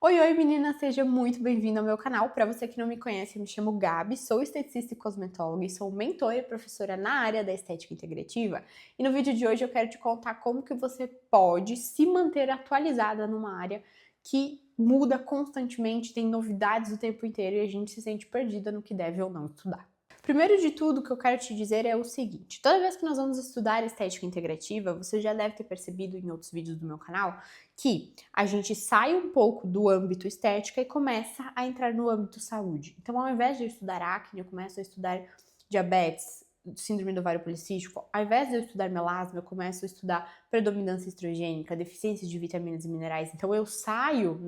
Oi, oi menina, seja muito bem-vinda ao meu canal. Para você que não me conhece, eu me chamo Gabi, sou esteticista e cosmetóloga e sou mentora e professora na área da estética integrativa. E no vídeo de hoje eu quero te contar como que você pode se manter atualizada numa área que muda constantemente, tem novidades o tempo inteiro e a gente se sente perdida no que deve ou não estudar. Primeiro de tudo, o que eu quero te dizer é o seguinte: toda vez que nós vamos estudar estética integrativa, você já deve ter percebido em outros vídeos do meu canal que a gente sai um pouco do âmbito estética e começa a entrar no âmbito saúde. Então, ao invés de eu estudar acne, eu começo a estudar diabetes, síndrome do ovário policístico. Ao invés de eu estudar melasma, eu começo a estudar predominância estrogênica, deficiência de vitaminas e minerais. Então, eu saio,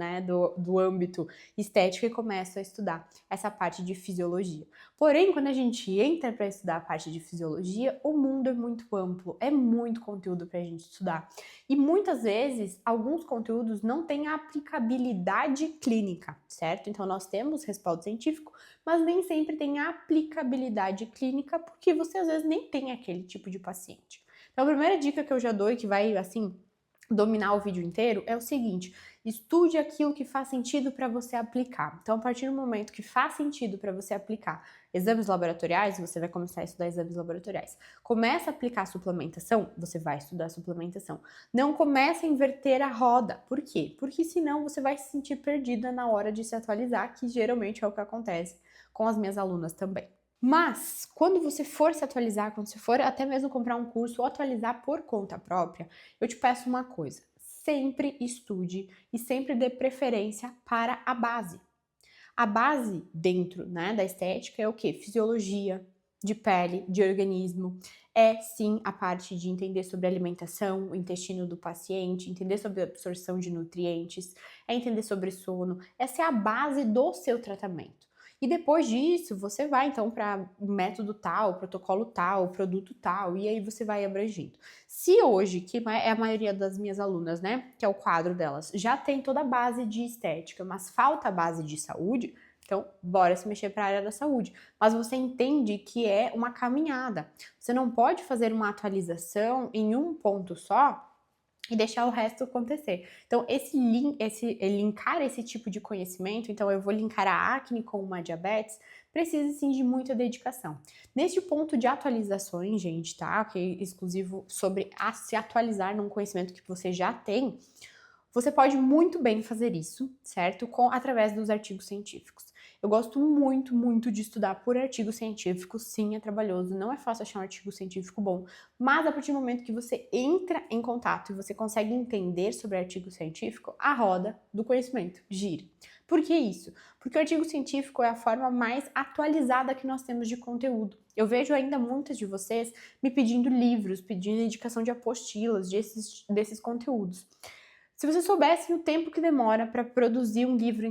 do âmbito estético e começo a estudar essa parte de fisiologia. Porém, quando a gente entra para estudar a parte de fisiologia, o mundo é muito amplo, é muito conteúdo para a gente estudar. E muitas vezes, alguns conteúdos não têm aplicabilidade clínica, certo? Então, nós temos respaldo científico, mas nem sempre tem aplicabilidade clínica, porque você às vezes nem tem aquele tipo de paciente. Então, a primeira dica que eu já dou e que vai, assim, dominar o vídeo inteiro é o seguinte: estude aquilo que faz sentido para você aplicar. Então, a partir do momento que faz sentido para você aplicar exames laboratoriais, você vai começar a estudar exames laboratoriais. Começa a aplicar suplementação, você vai estudar suplementação. Não comece a inverter a roda. Por quê? Porque senão você vai se sentir perdida na hora de se atualizar, que geralmente é o que acontece com as minhas alunas também. Mas, quando você for se atualizar, quando você for até mesmo comprar um curso ou atualizar por conta própria, eu te peço uma coisa: sempre estude e sempre dê preferência para a base. A base dentro, da estética é o quê? Fisiologia de pele, de organismo. É sim a parte de entender sobre alimentação, o intestino do paciente, entender sobre a absorção de nutrientes, é entender sobre sono. Essa é a base do seu tratamento. E depois disso, você vai então para método tal, protocolo tal, produto tal, e aí você vai abrangendo. Se hoje, que é a maioria das minhas alunas, que é o quadro delas, já tem toda a base de estética, mas falta a base de saúde, então bora se mexer para a área da saúde. Mas você entende que é uma caminhada. Você não pode fazer uma atualização em um ponto só e deixar o resto acontecer. Então, linkar esse tipo de conhecimento, então eu vou linkar a acne com uma diabetes, precisa sim de muita dedicação. Neste ponto de atualizações, gente, tá? Que é exclusivo sobre se atualizar num conhecimento que você já tem, você pode muito bem fazer isso, certo? Através dos artigos científicos. Eu gosto muito, muito de estudar por artigos científicos. Sim, é trabalhoso, não é fácil achar um artigo científico bom, mas a partir do momento que você entra em contato e você consegue entender sobre artigo científico, a roda do conhecimento gira. Por que isso? Porque o artigo científico é a forma mais atualizada que nós temos de conteúdo. Eu vejo ainda muitas de vocês me pedindo livros, pedindo indicação de apostilas desses conteúdos. Se você soubesse o tempo que demora para produzir um livro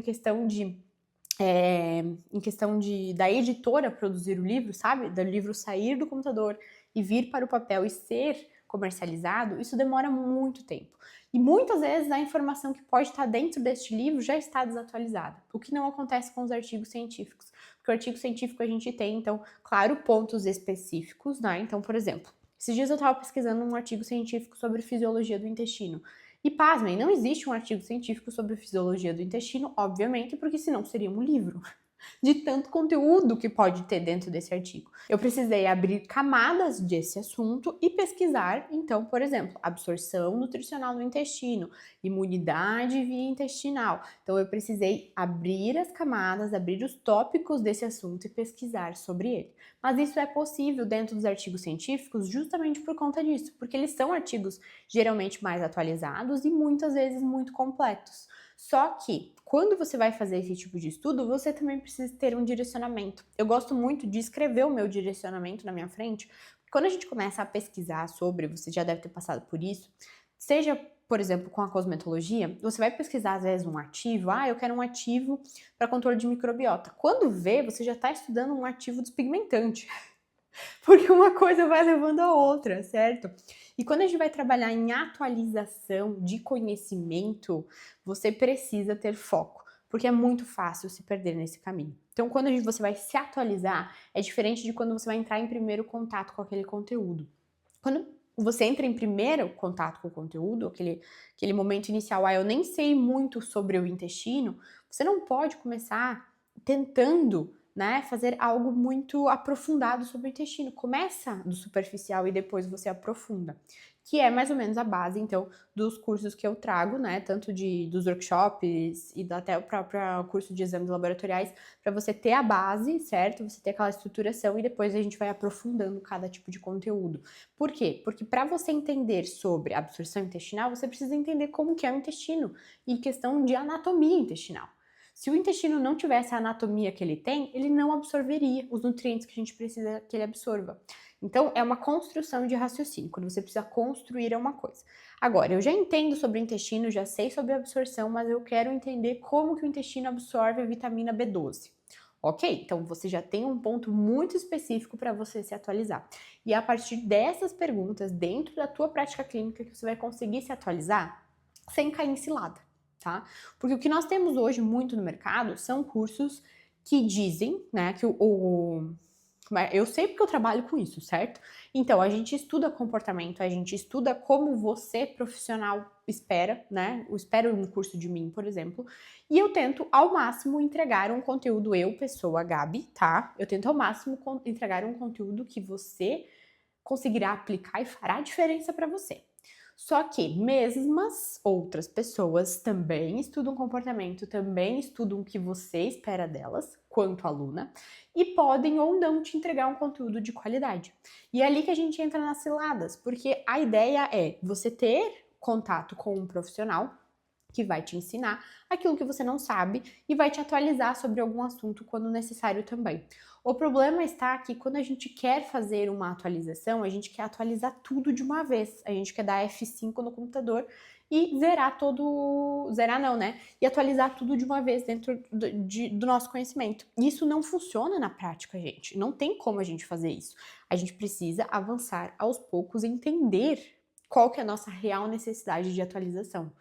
da editora produzir o livro, sabe? Do livro sair do computador e vir para o papel e ser comercializado, isso demora muito tempo. E muitas vezes a informação que pode estar dentro deste livro já está desatualizada, o que não acontece com os artigos científicos. Porque o artigo científico a gente tem, então, claro, pontos específicos, né? Então, por exemplo, esses dias eu estava pesquisando um artigo científico sobre fisiologia do intestino. E pasmem, não existe um artigo científico sobre fisiologia do intestino, obviamente, porque senão seria um livro de tanto conteúdo que pode ter dentro desse artigo. Eu precisei abrir camadas desse assunto e pesquisar, então, por exemplo, absorção nutricional no intestino, imunidade via intestinal. Então, eu precisei abrir as camadas, abrir os tópicos desse assunto e pesquisar sobre ele. Mas isso é possível dentro dos artigos científicos justamente por conta disso, porque eles são artigos geralmente mais atualizados e muitas vezes muito completos. Só que, quando você vai fazer esse tipo de estudo, você também precisa ter um direcionamento. Eu gosto muito de escrever o meu direcionamento na minha frente. Quando a gente começa a pesquisar sobre, você já deve ter passado por isso, seja, por exemplo, com a cosmetologia, você vai pesquisar às vezes um ativo, eu quero um ativo para controle de microbiota. Quando vê, você já está estudando um ativo despigmentante. Porque uma coisa vai levando a outra, certo? E quando a gente vai trabalhar em atualização de conhecimento, você precisa ter foco, porque é muito fácil se perder nesse caminho. Então, quando você vai se atualizar, é diferente de quando você vai entrar em primeiro contato com aquele conteúdo. Quando você entra em primeiro contato com o conteúdo, aquele momento inicial, eu nem sei muito sobre o intestino, você não pode começar tentando, né, fazer algo muito aprofundado sobre o intestino. Começa do superficial e depois você aprofunda, que é mais ou menos a base, então, dos cursos que eu trago, né, tanto dos workshops e até o próprio curso de exames laboratoriais, para você ter a base, certo? Você ter aquela estruturação e depois a gente vai aprofundando cada tipo de conteúdo. Por quê? Porque para você entender sobre absorção intestinal, você precisa entender como que é o intestino e questão de anatomia intestinal. Se o intestino não tivesse a anatomia que ele tem, ele não absorveria os nutrientes que a gente precisa que ele absorva. Então, é uma construção de raciocínio, quando você precisa construir uma coisa. Agora, eu já entendo sobre o intestino, já sei sobre a absorção, mas eu quero entender como que o intestino absorve a vitamina B12. Ok, então você já tem um ponto muito específico para você se atualizar. E é a partir dessas perguntas, dentro da tua prática clínica, que você vai conseguir se atualizar sem cair em cilada, tá? Porque o que nós temos hoje muito no mercado são cursos que dizem, né, que eu sei porque eu trabalho com isso, certo? Então, a gente estuda comportamento, a gente estuda como você, profissional, espera, né? Eu espero um curso de mim, por exemplo, e eu tento ao máximo entregar um conteúdo, eu, pessoa, Gabi, tá? Eu tento ao máximo entregar um conteúdo que você conseguirá aplicar e fará diferença para você. Só que mesmas outras pessoas também estudam comportamento, também estudam o que você espera delas, quanto aluna, e podem ou não te entregar um conteúdo de qualidade. E é ali que a gente entra nas ciladas, porque a ideia é você ter contato com um profissional que vai te ensinar aquilo que você não sabe e vai te atualizar sobre algum assunto quando necessário também. O problema está que quando a gente quer fazer uma atualização, a gente quer atualizar tudo de uma vez. A gente quer dar F5 no computador e zerar todo... Zerar não, né? E atualizar tudo de uma vez dentro do nosso conhecimento. Isso não funciona na prática, gente. Não tem como a gente fazer isso. A gente precisa avançar aos poucos e entender qual que é a nossa real necessidade de atualização.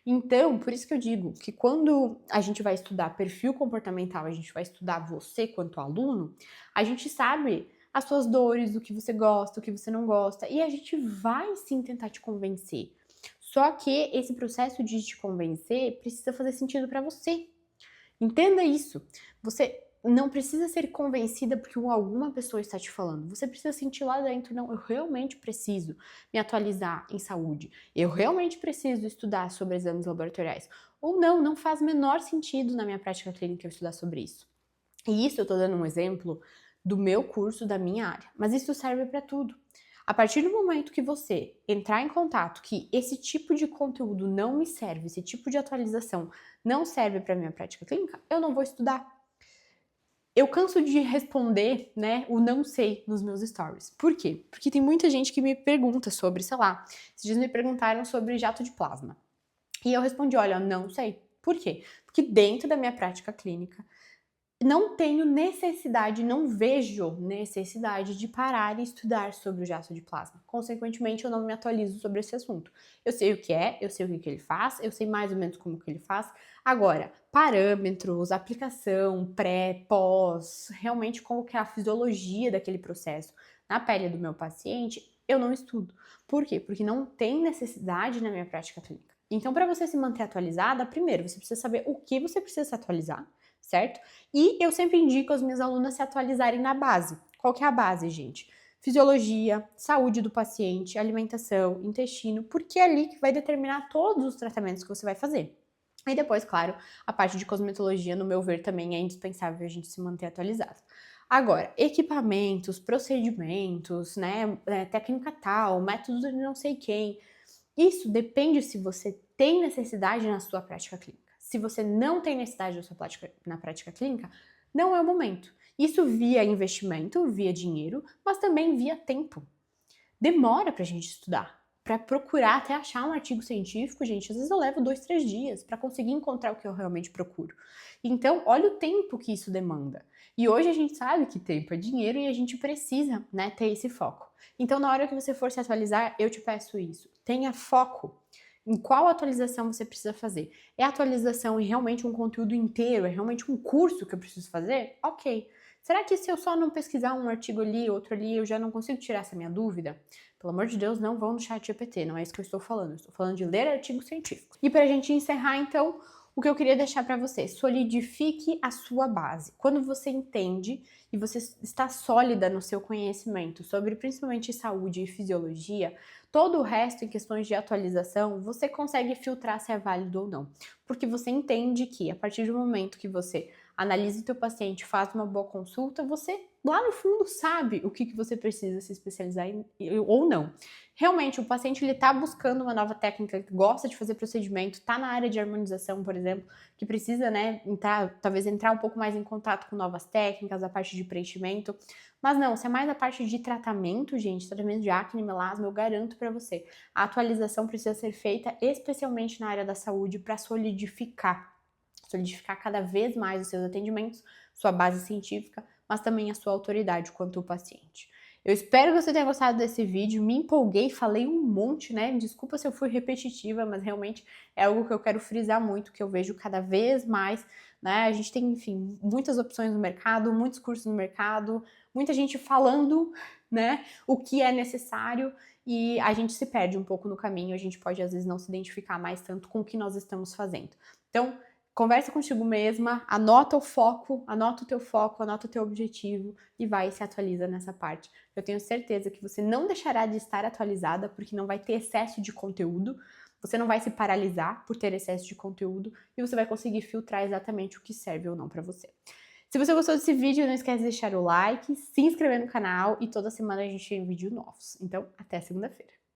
Então, por isso que eu digo que quando a gente vai estudar perfil comportamental, a gente vai estudar você quanto aluno, a gente sabe as suas dores, o que você gosta, o que você não gosta, e a gente vai sim tentar te convencer. Só que esse processo de te convencer precisa fazer sentido para você. Entenda isso. Você não precisa ser convencida porque alguma pessoa está te falando. Você precisa sentir lá dentro, não, eu realmente preciso me atualizar em saúde. Eu realmente preciso estudar sobre exames laboratoriais. Ou não, não faz menor sentido na minha prática clínica eu estudar sobre isso. E isso eu estou dando um exemplo do meu curso, da minha área. Mas isso serve para tudo. A partir do momento que você entrar em contato que esse tipo de conteúdo não me serve, esse tipo de atualização não serve para minha prática clínica, eu não vou estudar. Eu canso de responder, né, o não sei nos meus stories. Por quê? Porque tem muita gente que me pergunta sobre, sei lá, esses dias me perguntaram sobre jato de plasma. E eu respondi, olha, não sei. Por quê? Porque dentro da minha prática clínica, não tenho necessidade, não vejo necessidade de parar e estudar sobre o jato de plasma. Consequentemente, eu não me atualizo sobre esse assunto. Eu sei o que é, eu sei o que ele faz, eu sei mais ou menos como que ele faz. Agora, parâmetros, aplicação, pré, pós, realmente como que é a fisiologia daquele processo na pele do meu paciente, eu não estudo. Por quê? Porque não tem necessidade na minha prática clínica. Então, para você se manter atualizada, primeiro, você precisa saber o que você precisa se atualizar, certo? E eu sempre indico as minhas alunas se atualizarem na base. Qual que é a base, gente? Fisiologia, saúde do paciente, alimentação, intestino, porque é ali que vai determinar todos os tratamentos que você vai fazer. E depois, claro, a parte de cosmetologia, no meu ver, também é indispensável a gente se manter atualizado. Agora, equipamentos, procedimentos, né, técnica tal, métodos de não sei quem, isso depende se você tem necessidade na sua prática clínica. Se você não tem necessidade na prática clínica, não é o momento. Isso via investimento, via dinheiro, mas também via tempo. Demora pra gente estudar. Para procurar até achar um artigo científico, gente, às vezes eu levo 2, 3 dias para conseguir encontrar o que eu realmente procuro. Então, olha o tempo que isso demanda. E hoje a gente sabe que tempo é dinheiro e a gente precisa, né, ter esse foco. Então, na hora que você for se atualizar, eu te peço isso. Tenha foco. Em qual atualização você precisa fazer? É atualização em realmente um conteúdo inteiro? É realmente um curso que eu preciso fazer? Ok. Será que se eu só não pesquisar um artigo ali, outro ali, eu já não consigo tirar essa minha dúvida? Pelo amor de Deus, não vão no ChatGPT, não é isso que eu estou falando. Eu estou falando de ler artigos científicos. E para a gente encerrar, então, o que eu queria deixar para você, solidifique a sua base. Quando você entende e você está sólida no seu conhecimento sobre principalmente saúde e fisiologia, todo o resto em questões de atualização, você consegue filtrar se é válido ou não. Porque você entende que a partir do momento que você analisa o teu paciente, faz uma boa consulta, você lá no fundo sabe o que você precisa se especializar ou não. Realmente, o paciente ele está buscando uma nova técnica, gosta de fazer procedimento, está na área de harmonização, por exemplo, que precisa, né, talvez entrar um pouco mais em contato com novas técnicas, a parte de preenchimento. Mas não, se é mais a parte de tratamento, gente, tratamento de acne, melasma, eu garanto para você, a atualização precisa ser feita especialmente na área da saúde para solidificar cada vez mais os seus atendimentos, sua base científica, mas também a sua autoridade quanto ao paciente. Eu espero que você tenha gostado desse vídeo, me empolguei, falei um monte, né? Desculpa se eu fui repetitiva, mas realmente é algo que eu quero frisar muito, que eu vejo cada vez mais, né? A gente tem, enfim, muitas opções no mercado, muitos cursos no mercado, muita gente falando, né, o que é necessário e a gente se perde um pouco no caminho, a gente pode às vezes não se identificar mais tanto com o que nós estamos fazendo. Então, conversa contigo mesma, anota o foco, anota o teu foco, anota o teu objetivo e vai e se atualiza nessa parte. Eu tenho certeza que você não deixará de estar atualizada porque não vai ter excesso de conteúdo, você não vai se paralisar por ter excesso de conteúdo e você vai conseguir filtrar exatamente o que serve ou não para você. Se você gostou desse vídeo, não esquece de deixar o like, se inscrever no canal e toda semana a gente tem vídeos novos. Então, até segunda-feira.